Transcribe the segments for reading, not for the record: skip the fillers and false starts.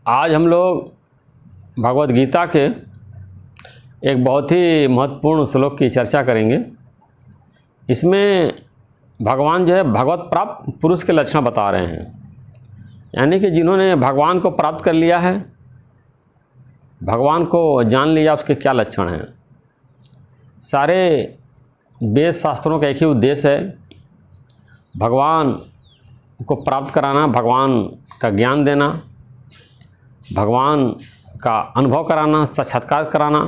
आज हम लोग भगवद गीता के एक बहुत ही महत्वपूर्ण श्लोक की चर्चा करेंगे। इसमें भगवान जो है भगवत प्राप्त पुरुष के लक्षण बता रहे हैं, यानी कि जिन्होंने भगवान को प्राप्त कर लिया है, भगवान को जान लिया, उसके क्या लक्षण हैं। सारे वेद शास्त्रों का एक ही उद्देश्य है, भगवान को प्राप्त कराना, भगवान का ज्ञान देना, भगवान का अनुभव कराना, साक्षात्कार कराना।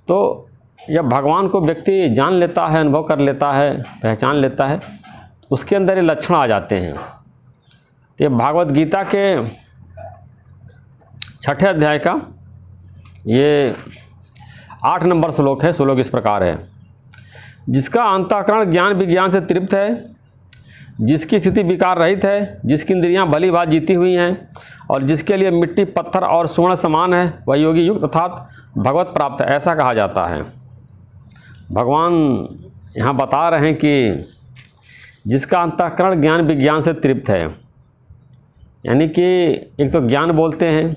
तो जब भगवान को व्यक्ति जान लेता है, अनुभव कर लेता है, पहचान लेता है, उसके अंदर ये लक्षण आ जाते हैं। तो ये भागवत गीता के 6ठे अध्याय का ये 8 नंबर श्लोक है। श्लोक इस प्रकार है: जिसका अंतःकरण ज्ञान विज्ञान से तृप्त है, जिसकी स्थिति विकार रहित है, जिसकी इंद्रियां भली भांति जीती हुई हैं और जिसके लिए मिट्टी पत्थर और स्वर्ण समान है, वह योगी युक्त अर्थात भगवत प्राप्त है, ऐसा कहा जाता है। भगवान यहाँ बता रहे हैं कि जिसका अंतःकरण ज्ञान विज्ञान से तृप्त है, यानी कि एक तो ज्ञान बोलते हैं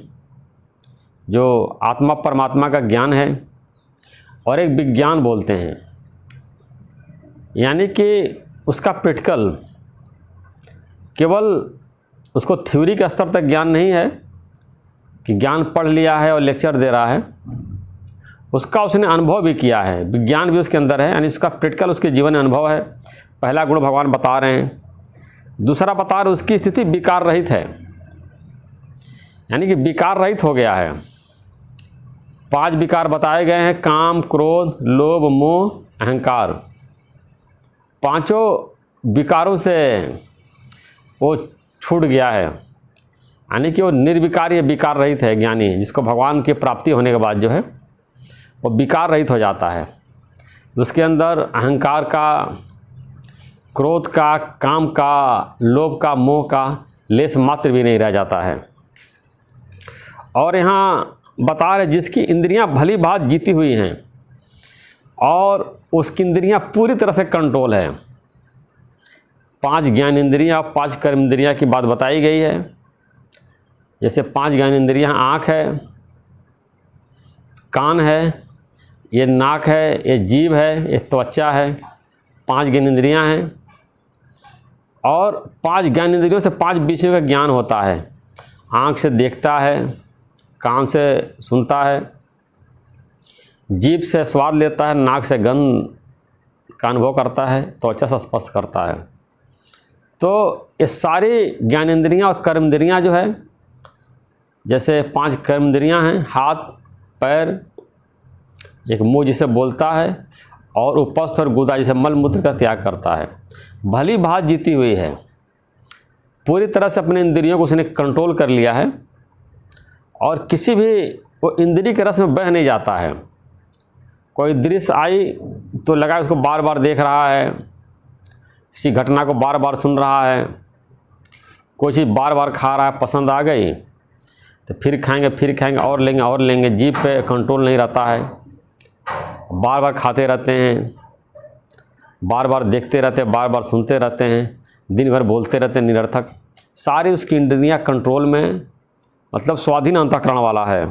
जो आत्मा परमात्मा का ज्ञान है, और एक विज्ञान बोलते हैं, यानी कि उसका प्रैक्टिकल, केवल उसको थ्योरी के स्तर तक ज्ञान नहीं है कि ज्ञान पढ़ लिया है और लेक्चर दे रहा है, उसका उसने अनुभव भी किया है, विज्ञान भी उसके अंदर है, यानी उसका प्रैक्टिकल उसके जीवन अनुभव है। पहला गुण भगवान बता रहे हैं। दूसरा बता रहे उसकी स्थिति विकार रहित है, यानी कि विकार रहित हो गया है। 5 विकार बताए गए हैं: काम, क्रोध, लोभ, मोह, अहंकार। 5 विकारों से वो छूट गया है, यानी कि वो निर्विकार या विकार रहित है। ज्ञानी जिसको भगवान की प्राप्ति होने के बाद जो है वो विकार रहित हो जाता है। उसके अंदर अहंकार का, क्रोध का, काम का, लोभ का, मोह का लेस मात्र भी नहीं रह जाता है। और यहाँ बता रहे जिसकी इंद्रियां भली भांति जीती हुई हैं और उसकी इंद्रियां पूरी तरह से कंट्रोल है। 5 ज्ञान इंद्रियां, 5 कर्म इंद्रियां की बात बताई गई है। जैसे 5 ज्ञान इंद्रियां, आँख है, कान है, ये नाक है, ये जीभ है, ये त्वचा है। 5 ज्ञान इंद्रियां हैं और 5 ज्ञान इंद्रियों से 5 विषयों का ज्ञान होता है। आँख से देखता है, कान से सुनता है, जीभ से स्वाद लेता है, नाक से गंध का अनुभव करता है, त्वचा से स्पर्श करता है। तो ये सारी ज्ञानेंद्रियाँ और कर्म इंद्रियाँ जो है, जैसे 5 कर्म इंद्रियाँ हैं: हाथ, पैर, एक मुंह जिसे बोलता है, और उपस्थ और गुदा जिसे मल मूत्र का त्याग करता है। भली भांति जीती हुई है, पूरी तरह से अपने इंद्रियों को उसने कंट्रोल कर लिया है और किसी भी वो इंद्रिय के रस में बह नहीं जाता है। कोई दृश्य आई तो लगा उसको बार बार देख रहा है, किसी घटना को बार बार सुन रहा है, कोई चीज़ बार बार खा रहा है, पसंद आ गई तो फिर खाएंगे और लेंगे। जीभ पे कंट्रोल नहीं रहता है, बार बार खाते रहते हैं, बार बार देखते रहते हैं, बार बार सुनते रहते हैं, दिन भर बोलते रहते हैं निरर्थक। सारी उसकी इंद्रियाँ कंट्रोल में, मतलब स्वाधीन अंतःकरण वाला है।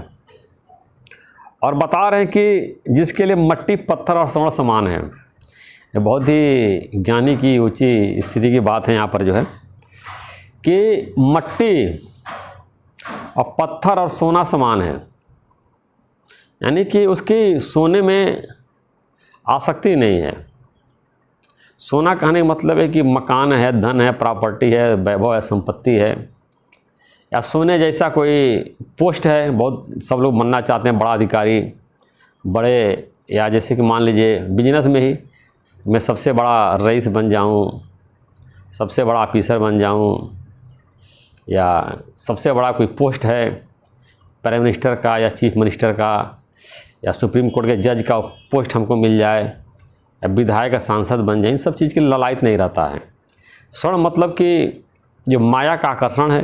और बता रहे हैं कि जिसके लिए मिट्टी पत्थर और स्वर्ण समान है। ये बहुत ही ज्ञानी की ऊंची स्थिति की बात है यहाँ पर जो है कि मिट्टी और पत्थर और सोना समान है, यानी कि उसकी सोने में आसक्ति नहीं है। सोना कहने का मतलब है कि मकान है, धन है, प्रॉपर्टी है, वैभव है, संपत्ति है, या सोने जैसा कोई पोस्ट है। बहुत सब लोग बनना चाहते हैं बड़ा अधिकारी, बड़े, या जैसे कि मान लीजिए बिजनेस में ही मैं सबसे बड़ा रईस बन जाऊं, सबसे बड़ा ऑफिसर बन जाऊं, या सबसे बड़ा कोई पोस्ट है प्राइम मिनिस्टर का या चीफ मिनिस्टर का या सुप्रीम कोर्ट के जज का पोस्ट हमको मिल जाए, या विधायक का सांसद बन जाए। इन सब चीज़ की लालच नहीं रहता है। स्वर्ण मतलब कि जो माया का आकर्षण है,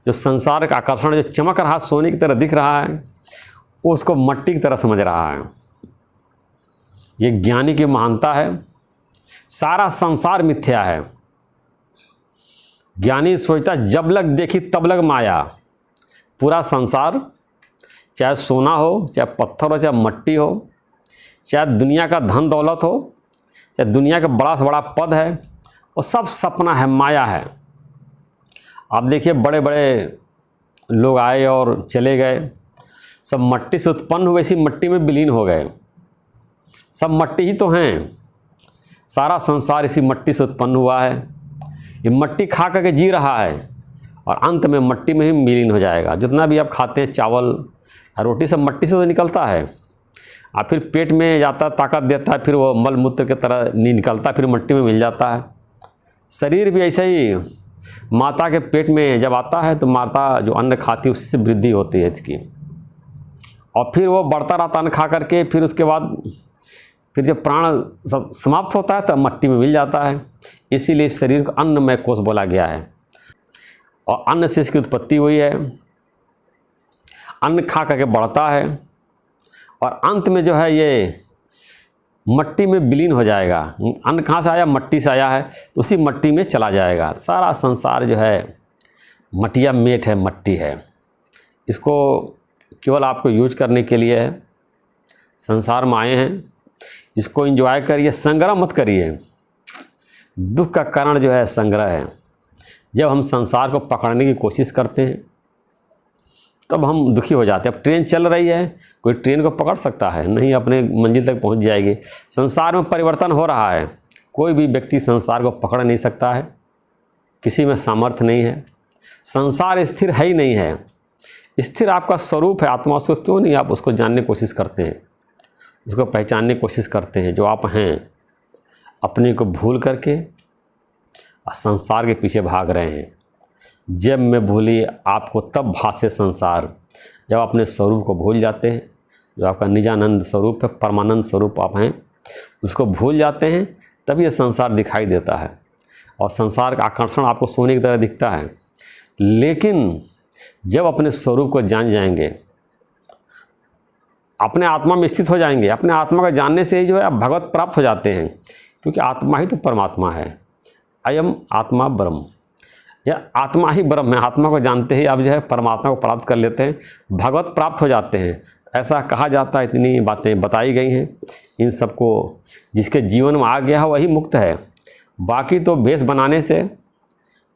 जो संसार का आकर्षण, जो चमक रहा सोने की तरह दिख रहा है, वो उसको मिट्टी की तरह समझ रहा है। ये ज्ञानी की महानता है। सारा संसार मिथ्या है, ज्ञानी सोचता जब लग देखी तब लग माया। पूरा संसार, चाहे सोना हो, चाहे पत्थर हो, चाहे मट्टी हो, चाहे दुनिया का धन दौलत हो, चाहे दुनिया का बड़ा से बड़ा पद है, वो सब सपना है, माया है। आप देखिए बड़े बड़े लोग आए और चले गए, सब मट्टी से उत्पन्न हुए, इसी मट्टी में विलीन हो गए। सब मट्टी ही तो हैं, सारा संसार इसी मट्टी से उत्पन्न हुआ है। ये मट्टी खा करके जी रहा है और अंत में मट्टी में ही विलीन हो जाएगा। जितना भी आप खाते हैं, चावल रोटी, सब मट्टी से तो निकलता है और फिर पेट में जाता है, ताकत देता है, फिर वो मल मूत्र की तरह नहीं निकलता, फिर मट्टी में मिल जाता है। शरीर भी ऐसे ही माता के पेट में जब आता है तो माता जो अन्न खाती है उसी से वृद्धि होती है इसकी, और फिर वो बढ़ता रहता अन्न खा करके। फिर उसके बाद फिर जब प्राण सब समाप्त होता है तो मट्टी में मिल जाता है। इसीलिए शरीर को अन्नमय कोश बोला गया है और अन्न से इसकी उत्पत्ति हुई है। अन्न खा करके बढ़ता है और अंत में जो है ये मट्टी में विलीन हो जाएगा। अन्न कहाँ से आया? मट्टी से आया है, तो उसी मट्टी में चला जाएगा। सारा संसार जो है मटिया मेट है, मट्टी है। इसको केवल आपको यूज करने के लिए है, संसार में आए हैं, इसको एंजॉय करिए, संग्रह मत करिए। दुख का कारण जो है संग्रह है। जब हम संसार को पकड़ने की कोशिश करते हैं तब हम दुखी हो जाते हैं। अब ट्रेन चल रही है, कोई ट्रेन को पकड़ सकता है? नहीं, अपने मंजिल तक पहुंच जाएगी। संसार में परिवर्तन हो रहा है, कोई भी व्यक्ति संसार को पकड़ नहीं सकता है, किसी में सामर्थ्य नहीं है। संसार स्थिर है ही नहीं है, स्थिर आपका स्वरूप है आत्मा। उसको क्यों नहीं आप उसको जानने की कोशिश करते हैं, उसको पहचानने की कोशिश करते हैं जो आप हैं। अपने को भूल करके संसार के पीछे भाग रहे हैं। जब मैं भूली आपको तब भासे संसार। जब अपने स्वरूप को भूल जाते हैं, जो आपका निजानंद स्वरूप है, परमानंद स्वरूप आप हैं, उसको भूल जाते हैं, तब ये संसार दिखाई देता है और संसार का आकर्षण आपको सोने की तरह दिखता है। लेकिन जब अपने स्वरूप को जान जाएंगे, अपने आत्मा में स्थित हो जाएंगे, अपने आत्मा को जानने से ही जो है आप भगवत प्राप्त हो जाते हैं, क्योंकि आत्मा ही तो परमात्मा है। अयम आत्मा ब्रह्म, या आत्मा ही ब्रह्म है। आत्मा को जानते ही आप जो है परमात्मा को प्राप्त कर लेते हैं, भगवत प्राप्त हो जाते हैं। ऐसा कहा जाता है, इतनी बातें बताई गई हैं। इन सबको जिसके जीवन में आ गया है वही मुक्त है। बाकी तो भेष बनाने से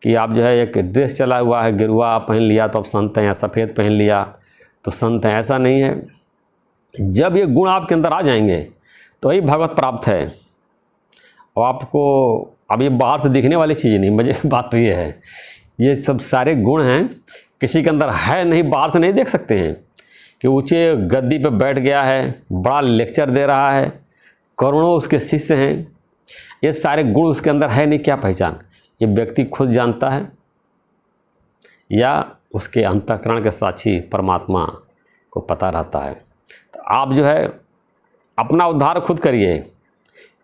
कि आप जो है एक ड्रेस चला हुआ है, गेरुआ पहन लिया तो आप संत हैं, या सफ़ेद पहन लिया तो संत हैं, ऐसा नहीं है। जब ये गुण आपके अंदर आ जाएंगे तो वही भगवत प्राप्त है। और आपको अब ये बाहर से दिखने वाली चीज़ नहीं, मुझे बात तो ये है, ये सब सारे गुण हैं, किसी के अंदर है नहीं, बाहर से नहीं देख सकते हैं कि ऊंचे गद्दी पे बैठ गया है, बड़ा लेक्चर दे रहा है, करोड़ों उसके शिष्य हैं, ये सारे गुण उसके अंदर है नहीं, क्या पहचान? ये व्यक्ति खुद जानता है या उसके अंतःकरण के साक्षी परमात्मा को पता रहता है। तो आप जो है अपना उद्धार खुद करिए,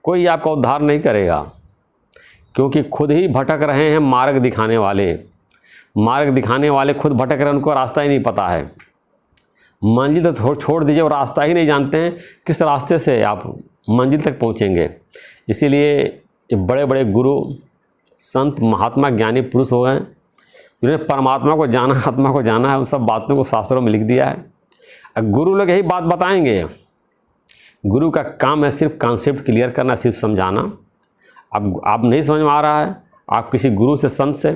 कोई आपका उद्धार नहीं करेगा, क्योंकि खुद ही भटक रहे हैं। मार्ग दिखाने वाले खुद भटक रहे हैं, उनको रास्ता ही नहीं पता है। मंजिल तो छोड़ दीजिए, और रास्ता ही नहीं जानते हैं किस रास्ते से आप मंजिल तक पहुंचेंगे। इसीलिए ये बड़े बड़े गुरु संत महात्मा ज्ञानी पुरुष हो गए, जिन्हें परमात्मा को जाना, आत्मा को जाना है, उन सब बातों को शास्त्रों में लिख दिया है। गुरु लोग यही बात बताएंगे। गुरु का काम है सिर्फ कॉन्सेप्ट क्लियर करना, सिर्फ समझाना। अब आप नहीं समझ में आ रहा है, आप किसी गुरु से, संत से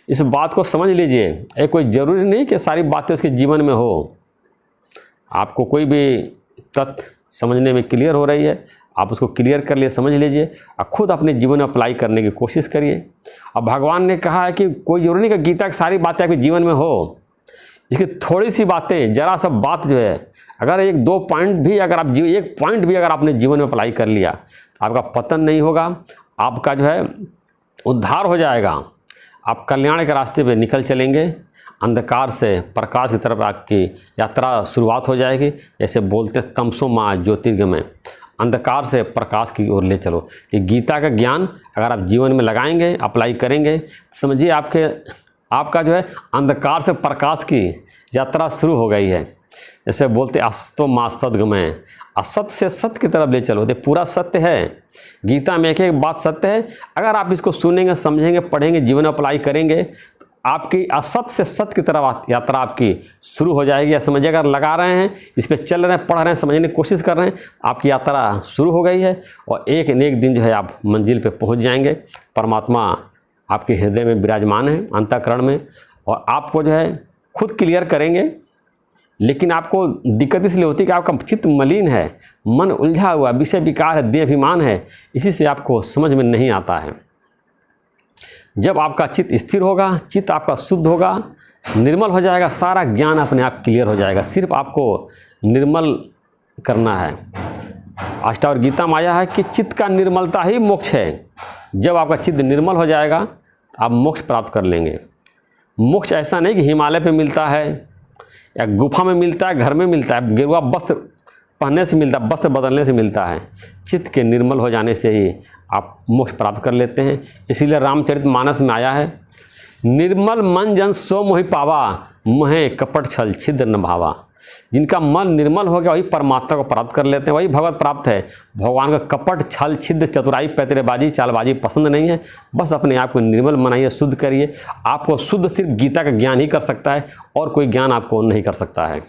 इस बात को समझ लीजिए। ये कोई ज़रूरी नहीं कि सारी बातें उसके जीवन में हो। आपको कोई भी तथ्य समझने में क्लियर हो रही है, आप उसको क्लियर कर लिए, समझ लीजिए और खुद अपने जीवन में अप्लाई करने की कोशिश करिए। अब भगवान ने कहा है कि कोई ज़रूरी नहीं कि गीता की सारी बातें आपके जीवन में हो। इसकी थोड़ी सी बातें, जरा सा बात जो है, अगर एक दो पॉइंट भी अगर आप एक पॉइंट भी अगर आपने जीवन में अप्लाई कर लिया, आपका पतन नहीं होगा, आपका जो है उद्धार हो जाएगा। आप कल्याण के रास्ते पे निकल चलेंगे, अंधकार से प्रकाश की तरफ आपकी यात्रा शुरुआत हो जाएगी। जैसे बोलते हैं तमसो माँ ज्योतिर्गमय, अंधकार से प्रकाश की ओर ले चलो। ये गीता का ज्ञान अगर आप जीवन में लगाएंगे, अप्लाई करेंगे, समझिए आपका जो है अंधकार से प्रकाश की यात्रा शुरू हो गई है। जैसे बोलते अस्तो मास्तदगमय, असत्य से सत्य की तरफ ले चलो। तो पूरा सत्य है, गीता में एक एक बात सत्य है। अगर आप इसको सुनेंगे, समझेंगे, पढ़ेंगे, जीवन में अप्लाई करेंगे, तो आपकी असत्य से सत्य की तरफ यात्रा आपकी शुरू हो जाएगी। या समझिए, अगर लगा रहे हैं, इस पर चल रहे हैं, पढ़ रहे हैं, समझने की कोशिश कर रहे हैं, आपकी यात्रा शुरू हो गई है और एक न एक दिन जो है आप मंजिल पे पहुंच जाएंगे। परमात्मा आपके हृदय में विराजमान है, अंतःकरण में, और आपको जो है खुद क्लियर करेंगे। लेकिन आपको दिक्कत इसलिए होती है कि आपका चित्त मलिन है, मन उलझा हुआ, विषय विकार है, देहाभिमान है, इसी से आपको समझ में नहीं आता है। जब आपका चित्त स्थिर होगा, चित्त आपका शुद्ध होगा, निर्मल हो जाएगा, सारा ज्ञान अपने आप क्लियर हो जाएगा। सिर्फ आपको निर्मल करना है। अष्टावक्र गीता में आया है कि चित्त का निर्मलता ही मोक्ष है। जब आपका चित्त निर्मल हो जाएगा, आप मोक्ष प्राप्त कर लेंगे। मोक्ष ऐसा नहीं कि हिमालय पे मिलता है या गुफा में मिलता है, घर में मिलता है, गेरुआ वस्त्र पहनने से मिलता है, वस्त्र बदलने से मिलता है। चित्त के निर्मल हो जाने से ही आप मोक्ष प्राप्त कर लेते हैं। इसीलिए रामचरितमानस में आया है, निर्मल मन जन सो मोहि पावा, मोहे कपट छल छिद्र न भावा। जिनका मन निर्मल हो गया वही परमात्मा को प्राप्त कर लेते हैं, वही भगवत प्राप्त है। भगवान का कपट छल छिद्र चतुराई पैतरेबाजी चालबाजी पसंद नहीं है। बस अपने आप को निर्मल बनाइए, शुद्ध करिए। आपको शुद्ध सिर्फ गीता का ज्ञान ही कर सकता है और कोई ज्ञान आपको नहीं कर सकता है।